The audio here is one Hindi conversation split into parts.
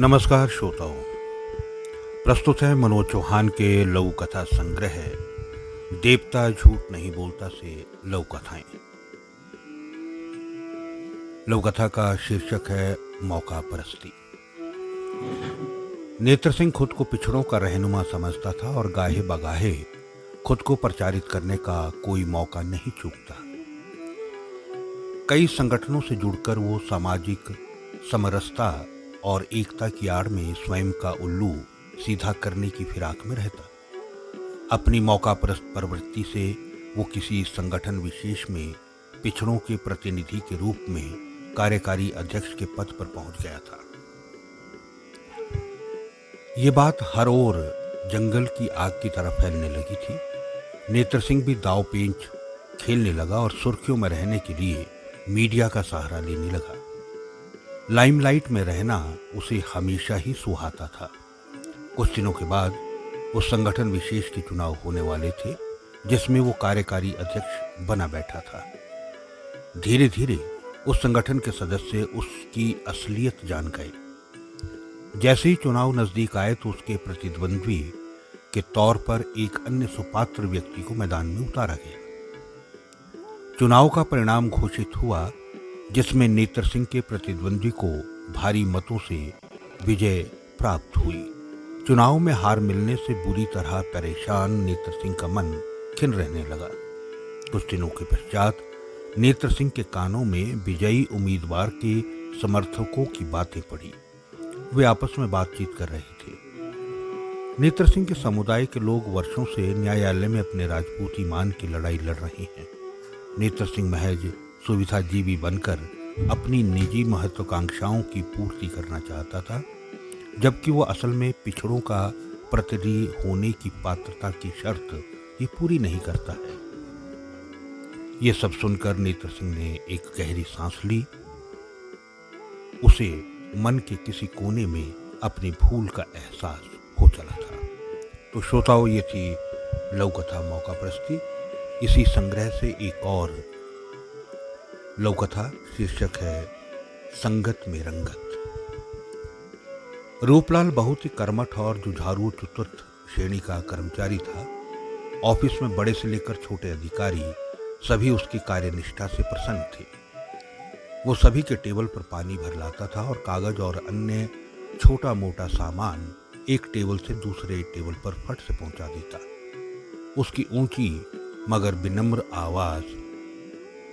नमस्कार श्रोताओं। प्रस्तुत है मनोज चौहान के लघु कथा संग्रह देवता झूठ नहीं बोलता से लघु कथाएं। लघु कथा का शीर्षक है मौका परस्ती। नेत्र सिंह खुद को पिछड़ों का रहनुमा समझता था और गाहे बगाहे खुद को प्रचारित करने का कोई मौका नहीं चूकता। कई संगठनों से जुड़कर वो सामाजिक समरसता और एकता की आड़ में स्वयं का उल्लू सीधा करने की फिराक में रहता। अपनी मौकापरस्त प्रवृत्ति से वो किसी संगठन विशेष में पिछड़ों के प्रतिनिधि के रूप में कार्यकारी अध्यक्ष के पद पर पहुंच गया था। ये बात हर ओर जंगल की आग की तरह फैलने लगी थी। नेत्र सिंह भी दाव पेंच खेलने लगा और सुर्खियों में रहने के लिए मीडिया का सहारा लेने लगा। लाइमलाइट में रहना उसे हमेशा ही सुहाता था। कुछ दिनों के बाद उस संगठन विशेष के चुनाव होने वाले थे जिसमें वो कार्यकारी अध्यक्ष बना बैठा था। धीरे धीरे उस संगठन के सदस्य उसकी असलियत जान गए। जैसे ही चुनाव नजदीक आए तो उसके प्रतिद्वंद्वी के तौर पर एक अन्य सुपात्र व्यक्ति को मैदान में उतारा गया। चुनाव का परिणाम घोषित हुआ जिसमें नेत्र सिंह के प्रतिद्वंद्वी को भारी मतों से विजय प्राप्त हुई। चुनाव में हार मिलने से बुरी तरह परेशान नेत्र सिंह का मन खिन्न रहने लगा। कुछ दिनों के पश्चात नेत्र सिंह के कानों में विजयी उम्मीदवार के समर्थकों की बातें पड़ी। वे आपस में बातचीत कर रहे थे। नेत्र सिंह के समुदाय के लोग वर्षों से न्यायालय में अपने राजपूती मान की लड़ाई लड़ रहे हैं। नेत्र सिंह महज सुविधाजीवी बनकर अपनी निजी महत्वाकांक्षाओं की पूर्ति करना चाहता था, जबकि वो असल में पिछड़ों का प्रतिनिधि होने की पात्रता की शर्त ये पूरी नहीं करता है। ये सब सुनकर नेत्र सिंह ने एक गहरी सांस ली। उसे मन के किसी कोने में अपनी भूल का एहसास हो चला था। तो श्रोताओं, ये थी लघु कथा मौका परस्ती। इसी संग्रह से एक और लघु कथा शीर्षक है संगत में रंगत। रूपलाल बहुत ही कर्मठ और जुझारू चतुर्थ श्रेणी का कर्मचारी था। ऑफिस में बड़े से लेकर छोटे अधिकारी सभी उसकी कार्यनिष्ठा से प्रसन्न थे। वो सभी के टेबल पर पानी भर लाता था और कागज और अन्य छोटा मोटा सामान एक टेबल से दूसरे टेबल पर फट से पहुंचा देता। उसकी ऊंची मगर विनम्र आवाज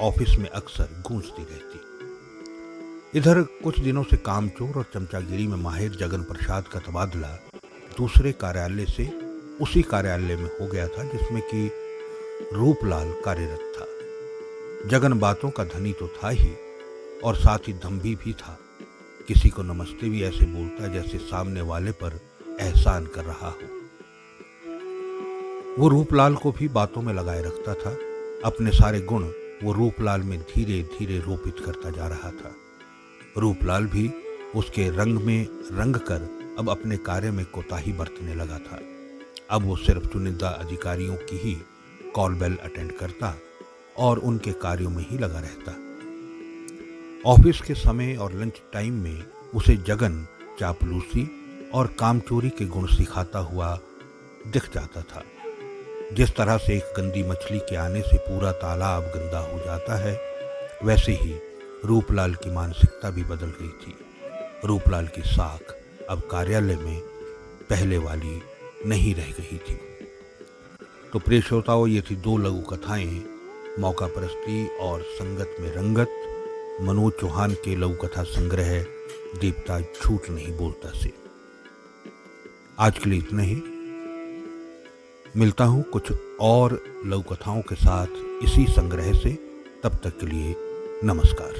ऑफिस में अक्सर गूंजती रहती। इधर कुछ दिनों से कामचोर और चमचागिरी में माहिर जगन प्रसाद का तबादला दूसरे कार्यालय से उसी कार्यालय में हो गया था जिसमें कि रूपलाल कार्यरत था। जगन बातों का धनी तो था ही और साथ ही दम्भी भी था। किसी को नमस्ते भी ऐसे बोलता जैसे सामने वाले पर एहसान कर रहा हो। वो रूपलाल को भी बातों में लगाए रखता था। अपने सारे गुण वो रूपलाल में धीरे धीरे रोपित करता जा रहा था। रूपलाल भी उसके रंग में रंग कर अब अपने कार्य में कोताही बरतने लगा था। अब वो सिर्फ चुनिंदा अधिकारियों की ही कॉल बेल अटेंड करता और उनके कार्यों में ही लगा रहता। ऑफिस के समय और लंच टाइम में उसे जगन चापलूसी और कामचोरी के गुण सिखाता हुआ दिख जाता था। जिस तरह से एक गंदी मछली के आने से पूरा तालाब गंदा हो जाता है, वैसे ही रूपलाल की मानसिकता भी बदल गई थी। रूपलाल की साख अब कार्यालय में पहले वाली नहीं रह गई थी। तो प्रिय श्रोताओं, ये थी दो लघु कथाएं, मौका परस्ती और संगत में रंगत, मनोज चौहान के लघु कथा संग्रह देवता झूठ नहीं बोलता से। आज के लिए इतना ही। मिलता हूं कुछ और लघु कथाओं के साथ इसी संग्रह से। तब तक के लिए नमस्कार।